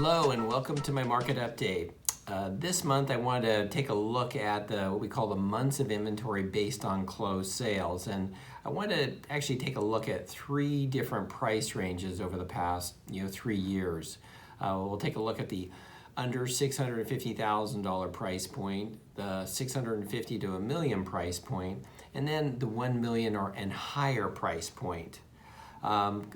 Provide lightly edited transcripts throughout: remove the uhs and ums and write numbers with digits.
Hello and welcome to my market update. This month I wanted to take a look at what we call the months of inventory based on closed sales, and I wanted to actually take a look at three different price ranges over the past 3 years. We'll take a look at the under $650,000 price point, the $650 to $1 million price point, and then the $1 million and higher price point.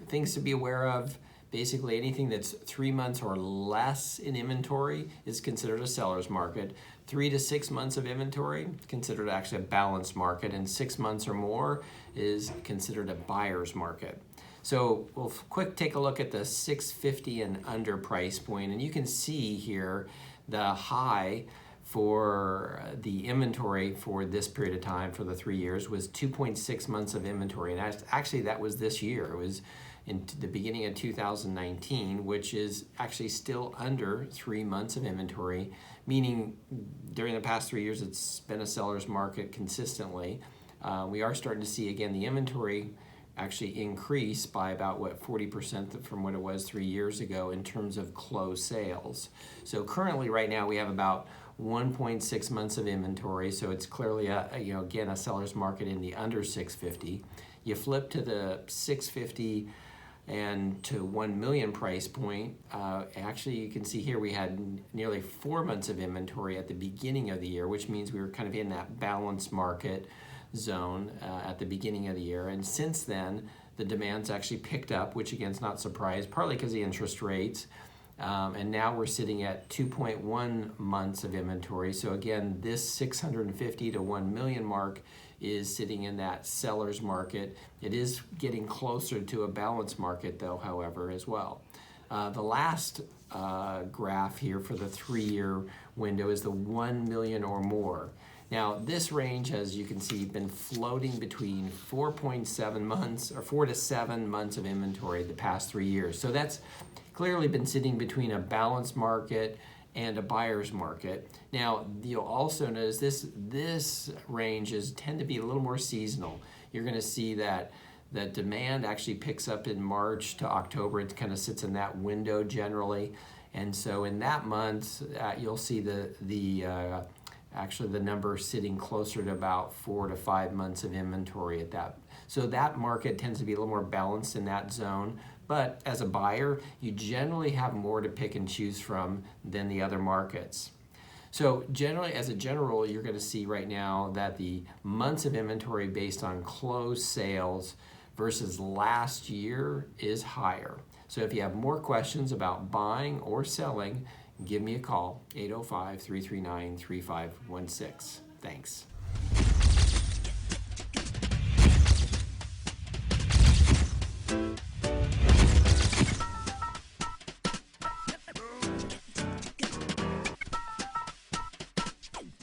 Things to be aware of. Basically, anything that's 3 months or less in inventory is considered a seller's market. 3 to 6 months of inventory considered actually a balanced market, and 6 months or more is considered a buyer's market. So we'll quick take a look at the 650 and under price point, and you can see here the high for the inventory for this period of time for the 3 years was 2.6 months of inventory, and actually that was this year. It was in the beginning of 2019, which is actually still under 3 months of inventory, meaning during the past 3 years it's been a seller's market consistently. We are starting to see again the inventory actually increase by about 40% from what it was 3 years ago in terms of closed sales. So currently right now we have about 1.6 months of inventory, so it's clearly again a seller's market in the under 650. You flip to the 650 and to 1 million price point, actually you can see here we had nearly 4 months of inventory at the beginning of the year, which means we were kind of in that balanced market zone at the beginning of the year. And since then, the demand's actually picked up, which again is not surprised, partly because of the interest rates. And now we're sitting at 2.1 months of inventory. So again, this 650 to 1 million mark is sitting in that seller's market. It is getting closer to a balanced market though, however, as well. The last graph here for the 3-year window is the 1 million or more. Now this range, as you can see, been floating between 4.7 months or 4 to 7 months of inventory the past 3 years. So that's clearly been sitting between a balanced market and a buyer's market. Now you'll also notice this ranges tend to be a little more seasonal. You're going to see that demand actually picks up in March to October. It kind of sits in that window generally, and so in that month you'll see actually the number sitting closer to about 4 to 5 months of inventory at that. So that market tends to be a little more balanced in that zone. But as a buyer, you generally have more to pick and choose from than the other markets. So generally, as a general, you're going to see right now that the months of inventory based on closed sales versus last year is higher. So if you have more questions about buying or selling, give me a call, 805-339-3516. Thanks.